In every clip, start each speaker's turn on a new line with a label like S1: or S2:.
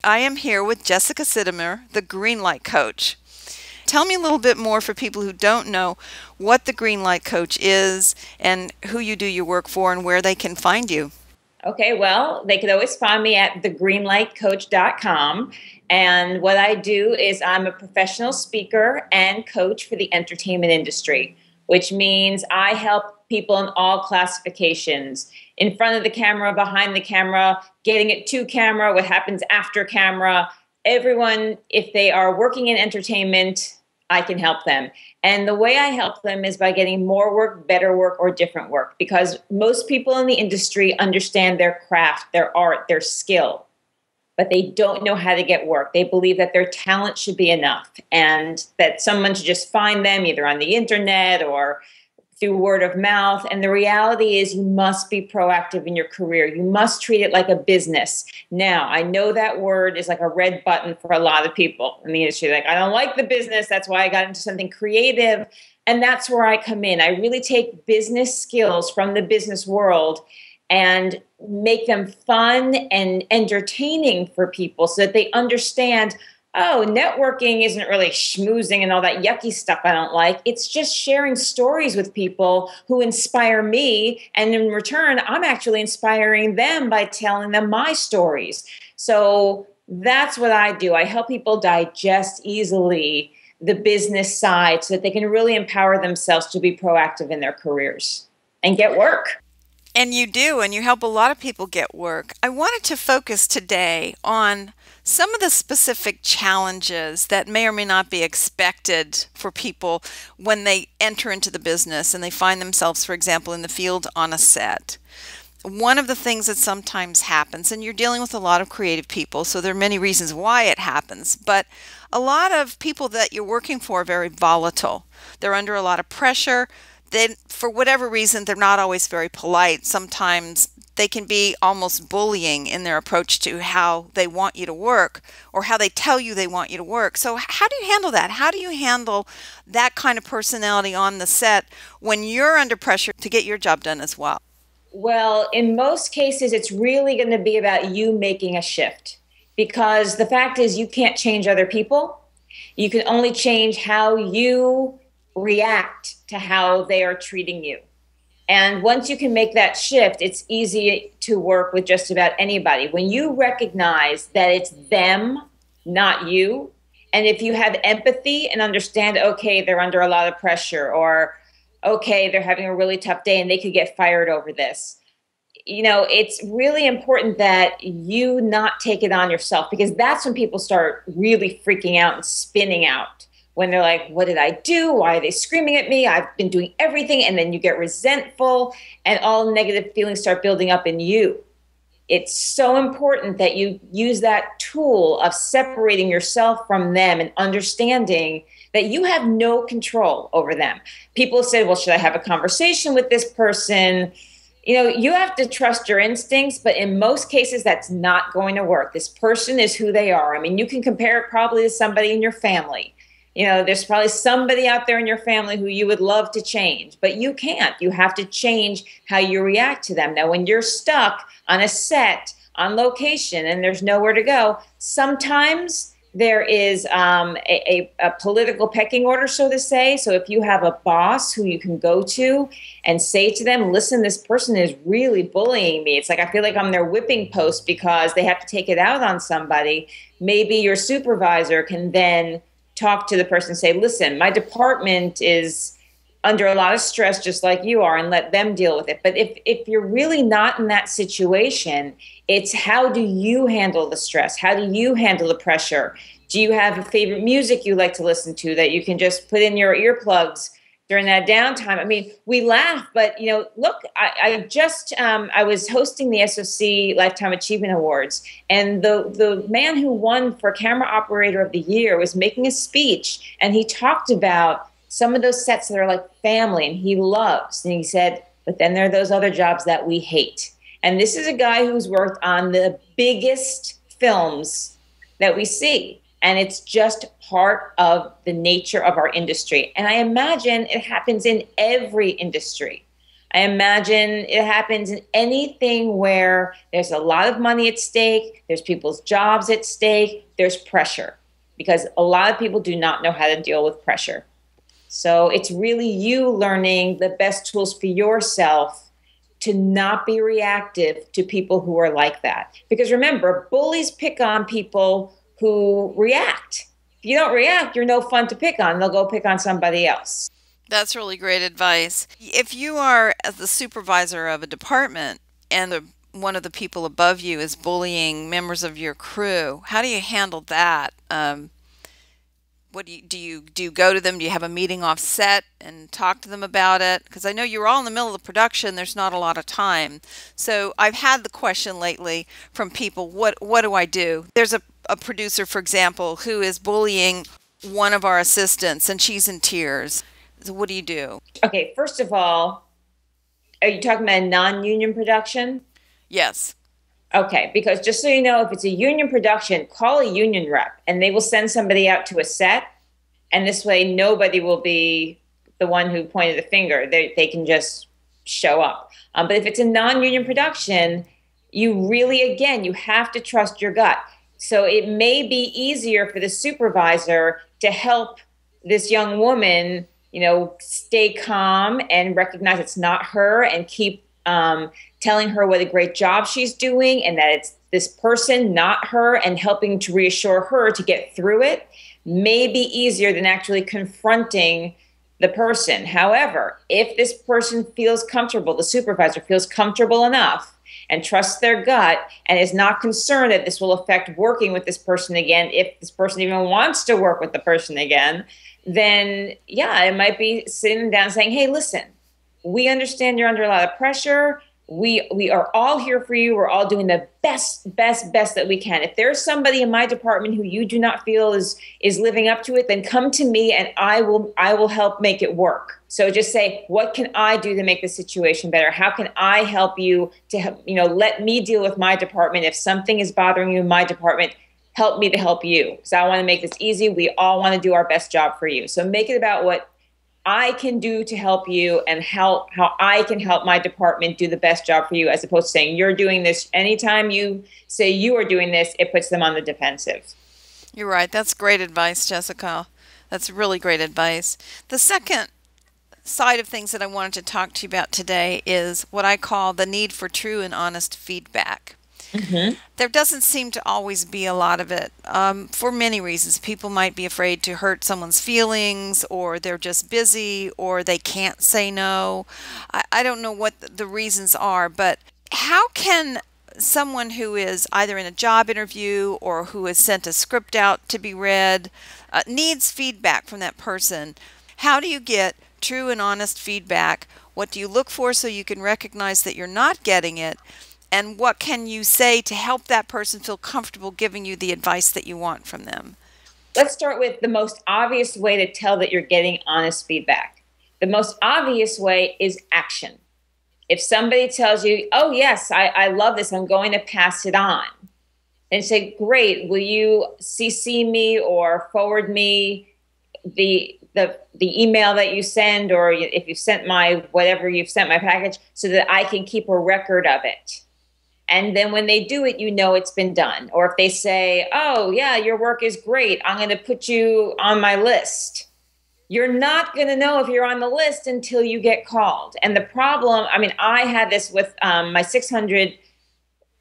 S1: I am here with Jessica Sitomer, the Greenlight Coach. Tell me a little bit more for people who don't know what the Greenlight Coach is and who you do your work for and where they can find you.
S2: Okay, well, they could always find me at thegreenlightcoach.com. And what I do is I'm a professional speaker and coach for the entertainment industry, which means I help people in all classifications, in front of the camera, behind the camera, getting it to camera, what happens after camera. Everyone, if they are working in entertainment, I can help them. And the way I help them is by getting more work, better work, or different work, because most people in the industry understand their craft, their art, their skill, but they don't know how to get work. They believe that their talent should be enough and that someone should just find them either on the internet or through word of mouth. And the reality is you must be proactive in your career. You must treat it like a business. Now, I know that word is like a red button for a lot of people in the industry. Like, I don't like the business. That's why I got into something creative. And that's where I come in. I really take business skills from the business world and make them fun and entertaining for people so that they understand, oh, networking isn't really schmoozing and all that yucky stuff I don't like. It's just sharing stories with people who inspire me. And in return, I'm actually inspiring them by telling them my stories. So that's what I do. I help people digest easily the business side so that they can really empower themselves to be proactive in their careers and get work.
S1: And you do, and you help a lot of people get work. I wanted to focus today on some of the specific challenges that may or may not be expected for people when they enter into the business and they find themselves, for example, in the field on a set. One of the things that sometimes happens, and you're dealing with a lot of creative people, so there are many reasons why it happens, but a lot of people that you're working for are very volatile. They're under a lot of pressure. Then, for whatever reason, they're not always very polite. Sometimes they can be almost bullying in their approach to how they want you to work or how they tell you they want you to work. So how do you handle that? How do you handle that kind of personality on the set when you're under pressure to get your job done as well?
S2: Well, in most cases, it's really going to be about you making a shift, because the fact is you can't change other people. You can only change how you react to how they are treating you. And once you can make that shift, it's easy to work with just about anybody. When you recognize that it's them, not you, and if you have empathy and understand, okay, they're under a lot of pressure, or okay, they're having a really tough day and they could get fired over this. You know, it's really important that you not take it on yourself, because that's when people start really freaking out and spinning out. When they're like, what did I do? Why are they screaming at me? I've been doing everything. And then you get resentful and all negative feelings start building up in you. It's so important that you use that tool of separating yourself from them and understanding that you have no control over them. People say, well, should I have a conversation with this person? You know, you have to trust your instincts, but in most cases, that's not going to work. This person is who they are. I mean, you can compare it probably to somebody in your family. You know, there's probably somebody out there in your family who you would love to change, but you can't. You have to change how you react to them. Now, when you're stuck on a set, on location, and there's nowhere to go, sometimes there is a political pecking order, so to say. So if you have a boss who you can go to and say to them, listen, this person is really bullying me. It's like I feel like I'm their whipping post because they have to take it out on somebody. Maybe your supervisor can then talk to the person and say, listen, my department is under a lot of stress just like you are, and let them deal with it. But if you're really not in that situation, it's how do you handle the stress? How do you handle the pressure? Do you have a favorite music you like to listen to that you can just put in your earplugs during that downtime? I mean, we laugh, but you know, look, I was hosting the SOC Lifetime Achievement Awards, and the man who won for Camera Operator of the Year was making a speech, and he talked about some of those sets that are like family and he loves. And he said, but then there are those other jobs that we hate. And this is a guy who's worked on the biggest films that we see. And it's just part of the nature of our industry. And I imagine it happens in every industry. I imagine it happens in anything where there's a lot of money at stake, there's people's jobs at stake, there's pressure, because a lot of people do not know how to deal with pressure. So it's really you learning the best tools for yourself to not be reactive to people who are like that. Because remember, bullies pick on people who react. If you don't react, you're no fun to pick on. They'll go pick on somebody else.
S1: That's really great advice. If you are as the supervisor of a department and one of the people above you is bullying members of your crew, how do you handle that? What do you go to them? Do you have a meeting off set and talk to them about it? Because I know you're all in the middle of the production. There's not a lot of time. So I've had the question lately from people, what do I do? There's a producer, for example, who is bullying one of our assistants and she's in tears. So what do you do?
S2: Okay, first of all, are you talking about a non-union production?
S1: Yes.
S2: Okay, because just so you know, if it's a union production, call a union rep and they will send somebody out to a set. And this way, nobody will be the one who pointed the finger. They can just show up. But if it's a non-union production, you really, again, you have to trust your gut. So it may be easier for the supervisor to help this young woman, stay calm and recognize it's not her and keep telling her what a great job she's doing and that it's this person, not her, and helping to reassure her to get through it may be easier than actually confronting the person. However, if this person feels comfortable, the supervisor feels comfortable enough and trusts their gut and is not concerned that this will affect working with this person again, if this person even wants to work with the person again, then yeah, it might be sitting down saying, hey, listen, we understand you're under a lot of pressure. We are all here for you. We're all doing the best that we can. If there's somebody in my department who you do not feel is living up to it, then come to me and I will help make it work. So just say, what can I do to make the situation better? How can I help you to help, let me deal with my department. If something is bothering you in my department, help me to help you. So I want to make this easy. We all want to do our best job for you. So make it about what I can do to help you and how I can help my department do the best job for you, as opposed to saying you're doing this. Anytime you say you are doing this, it puts them on the defensive.
S1: You're right. That's great advice, Jessica. That's really great advice. The second side of things that I wanted to talk to you about today is what I call the need for true and honest feedback. Mm-hmm. There doesn't seem to always be a lot of it for many reasons. People might be afraid to hurt someone's feelings, or they're just busy, or they can't say no. I don't know what the reasons are, but how can someone who is either in a job interview or who has sent a script out to be read needs feedback from that person? How do you get true and honest feedback? What do you look for so you can recognize that you're not getting it? And what can you say to help that person feel comfortable giving you the advice that you want from them?
S2: Let's start with the most obvious way to tell that you're getting honest feedback. The most obvious way is action. If somebody tells you, oh, yes, I love this, I'm going to pass it on, and say, great, will you CC me or forward me the email that you send, or if you sent whatever you've sent my package, so that I can keep a record of it. And then when they do it, it's been done. Or if they say, oh, yeah, your work is great, I'm going to put you on my list. You're not going to know if you're on the list until you get called. And the problem, I had this with my 600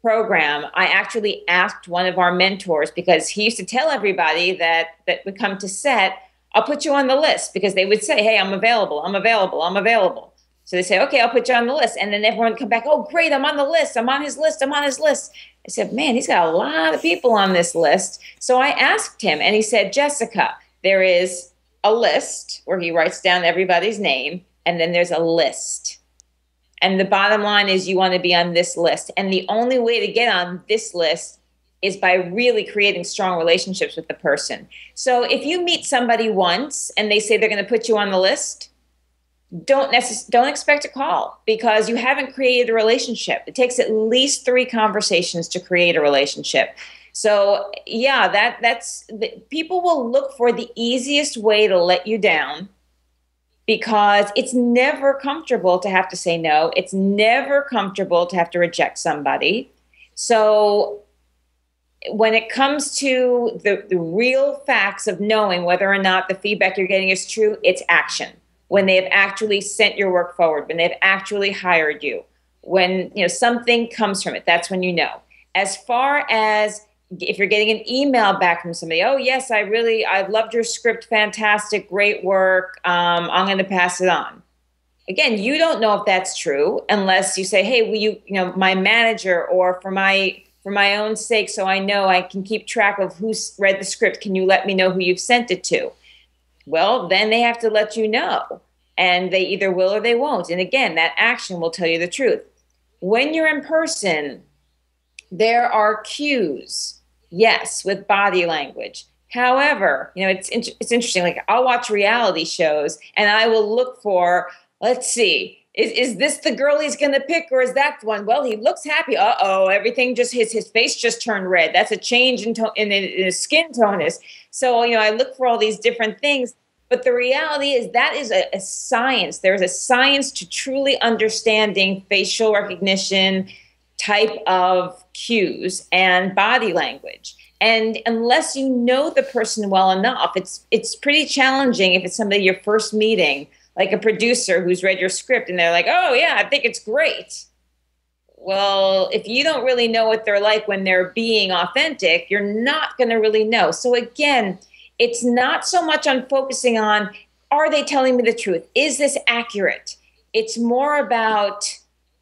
S2: program. I actually asked one of our mentors, because he used to tell everybody that would come to set, I'll put you on the list, because they would say, hey, I'm available. So they say, okay, I'll put you on the list. And then everyone would come back, oh, great, I'm on the list. I'm on his list. I said, man, he's got a lot of people on this list. So I asked him, and he said, Jessica, there is a list where he writes down everybody's name, and then there's a list. And the bottom line is you want to be on this list. And the only way to get on this list is by really creating strong relationships with the person. So if you meet somebody once and they say they're going to put you on the list, don't expect a call, because you haven't created a relationship. It takes at least 3 conversations to create a relationship. So yeah, people will look for the easiest way to let you down because it's never comfortable to have to say no. It's never comfortable to have to reject somebody. So when it comes to the real facts of knowing whether or not the feedback you're getting is true, it's action. When they have actually sent your work forward, when they've actually hired you, when something comes from it, that's when you know. As far as if you're getting an email back from somebody, oh yes, I loved your script, fantastic, great work, I'm going to pass it on. Again, you don't know if that's true unless you say, hey, will you, my manager, or for my own sake, so I know I can keep track of who's read the script, can you let me know who you've sent it to? Well, then they have to let you know, and they either will or they won't. And again, that action will tell you the truth. When you're in person, there are cues, yes, with body language. However, it's interesting. Like, I'll watch reality shows and I will look for, let's see, is this the girl he's going to pick, or is that the one? Well, he looks happy. Uh-oh, everything just, his face just turned red. That's a change in tone, in his skin tonus. So, I look for all these different things. But the reality is that is a science. There's a science to truly understanding facial recognition type of cues and body language. And unless you know the person well enough, it's pretty challenging if it's somebody you're first meeting, like a producer who's read your script and they're like, oh yeah, I think it's great. Well, if you don't really know what they're like when they're being authentic, you're not going to really know. So again, it's not so much on focusing on, are they telling me the truth? Is this accurate? It's more about,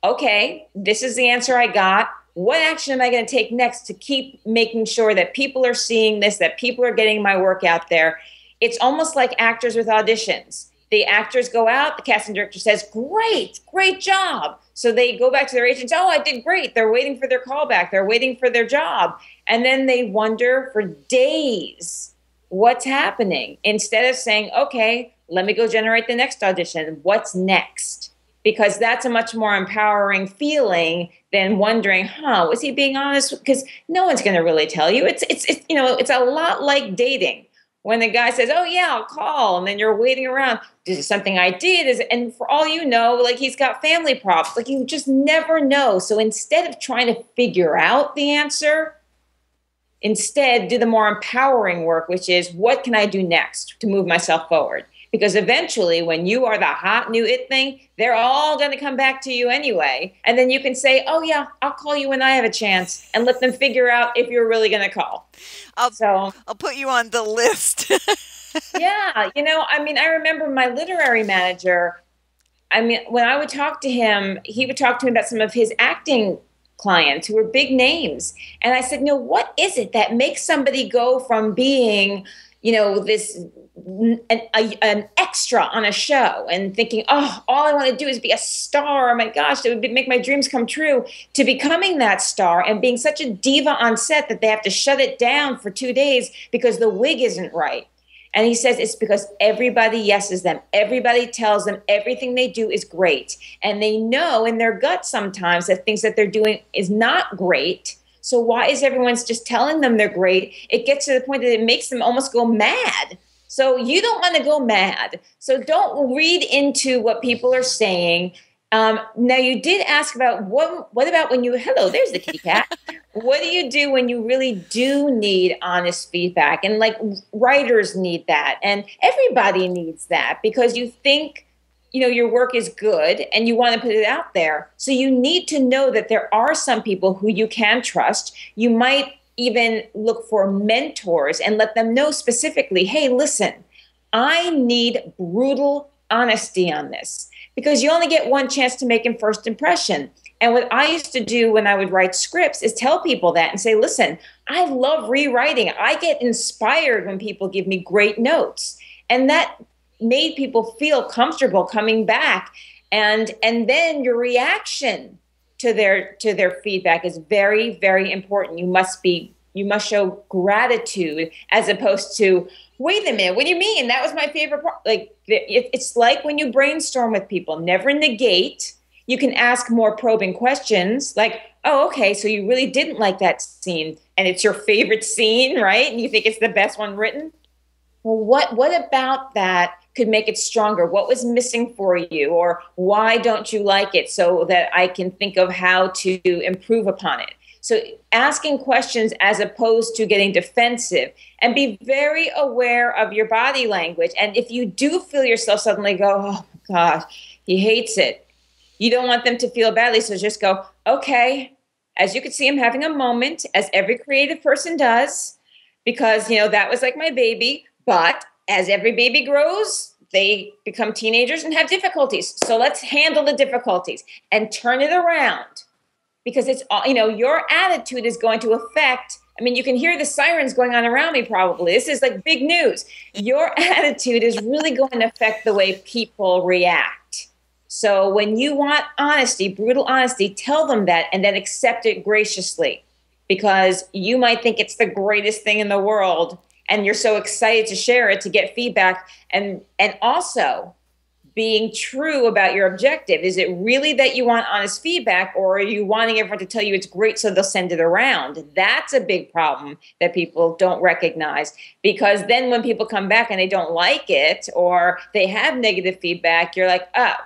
S2: okay, this is the answer I got. What action am I going to take next to keep making sure that people are seeing this, that people are getting my work out there? It's almost like actors with auditions. The actors go out, the casting director says, great job. So they go back to their agents, oh, I did great. They're waiting for their callback. They're waiting for their job. And then they wonder for days what's happening, instead of saying, okay, let me go generate the next audition. What's next? Because that's a much more empowering feeling than wondering, was he being honest? Because no one's going to really tell you. It's a lot like dating. When the guy says, oh yeah, I'll call, and then you're waiting around, is it something I did? And for all you know, like, he's got family problems. Like, you just never know. So instead of trying to figure out the answer, instead do the more empowering work, which is, what can I do next to move myself forward? Because eventually, when you are the hot new it thing, they're all going to come back to you anyway. And then you can say, oh yeah, I'll call you when I have a chance, and let them figure out if you're really going to call.
S1: I'll put you on the list.
S2: Yeah. I remember my literary manager, when I would talk to him, he would talk to me about some of his acting clients who were big names. And I said, what is it that makes somebody go from being, an extra on a show and thinking, oh, all I want to do is be a star. Oh my gosh, it would make my dreams come true, to becoming that star and being such a diva on set that they have to shut it down for 2 days because the wig isn't right. And he says it's because everybody yeses them. Everybody tells them everything they do is great. And they know in their gut sometimes that things that they're doing is not great. So why is everyone just telling them they're great? It gets to the point that it makes them almost go mad. So you don't want to go mad. So don't read into what people are saying. Now, you did ask about what about when hello, there's the kitty cat. What do you do when you really do need honest feedback? And like, writers need that, and everybody needs that, because you think, your work is good and you want to put it out there. So you need to know that there are some people who you can trust. You might even look for mentors and let them know specifically, hey, listen, I need brutal honesty on this, because you only get one chance to make a first impression. And what I used to do when I would write scripts is tell people that and say, listen, I love rewriting. I get inspired when people give me great notes. And that made people feel comfortable coming back. And then your reaction to their feedback is very, very important. You must show gratitude, as opposed to, wait a minute, what do you mean? That was my favorite part. Like, it's like when you brainstorm with people, never negate. You can ask more probing questions like, oh, okay, so you really didn't like that scene and it's your favorite scene, right? And you think it's the best one written. Well, what about that could make it stronger? What was missing for you? Or why don't you like it, so that I can think of how to improve upon it? So asking questions as opposed to getting defensive, and be very aware of your body language. And if you do feel yourself suddenly go, oh my gosh, he hates it, you don't want them to feel badly. So just go, okay, as you can see, I'm having a moment, as every creative person does, because, that was like my baby. But as every baby grows, they become teenagers and have difficulties. So let's handle the difficulties and turn it around. Because it's, your attitude is going to affect, you can hear the sirens going on around me probably. This is like big news. Your attitude is really going to affect the way people react. So when you want honesty, brutal honesty, tell them that, and then accept it graciously, because you might think it's the greatest thing in the world and you're so excited to share it, to get feedback. And also, being true about your objective. Is it really that you want honest feedback, or are you wanting everyone to tell you it's great so they'll send it around? That's a big problem that people don't recognize, because then when people come back and they don't like it, or they have negative feedback, you're like, oh,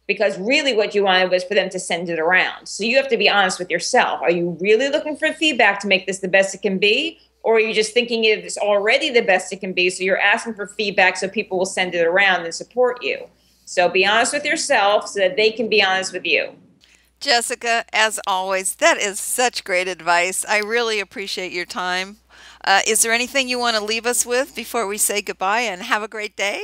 S2: because really what you wanted was for them to send it around. So you have to be honest with yourself. Are you really looking for feedback to make this the best it can be? Or are you just thinking it's already the best it can be, so you're asking for feedback so people will send it around and support you? So be honest with yourself so that they can be honest with you.
S1: Jessica, as always, that is such great advice. I really appreciate your time. Is there anything you want to leave us with before we say goodbye and have a great day?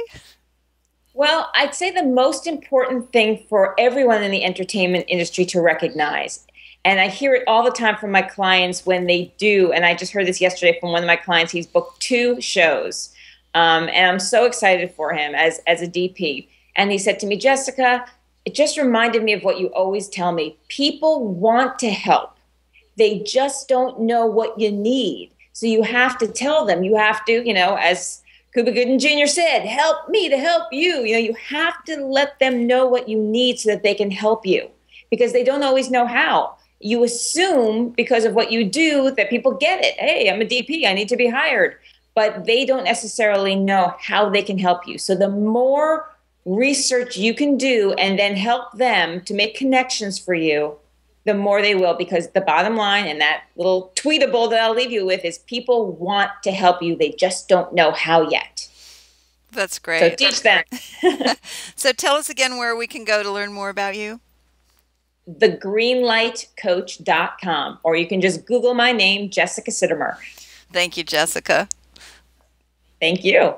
S2: Well, I'd say the most important thing for everyone in the entertainment industry to recognize, and I hear it all the time from my clients when they do, and I just heard this yesterday from one of my clients. He's booked 2 shows, and I'm so excited for him as a DP. And he said to me, Jessica, it just reminded me of what you always tell me. People want to help. They just don't know what you need. So you have to tell them. You have to, as Cuba Gooding Jr. said, help me to help you. You have to let them know what you need so that they can help you, because they don't always know how. You assume because of what you do that people get it. Hey, I'm a DP. I need to be hired. But they don't necessarily know how they can help you. So the more research you can do and then help them to make connections for you, the more they will. Because the bottom line, and that little tweetable that I'll leave you with, is people want to help you. They just don't know how yet.
S1: That's great.
S2: So teach them.
S1: So tell us again where we can go to learn more about you.
S2: thegreenlightcoach.com, or you can just Google my name, Jessica Sitomer.
S1: Thank you, Jessica.
S2: Thank you.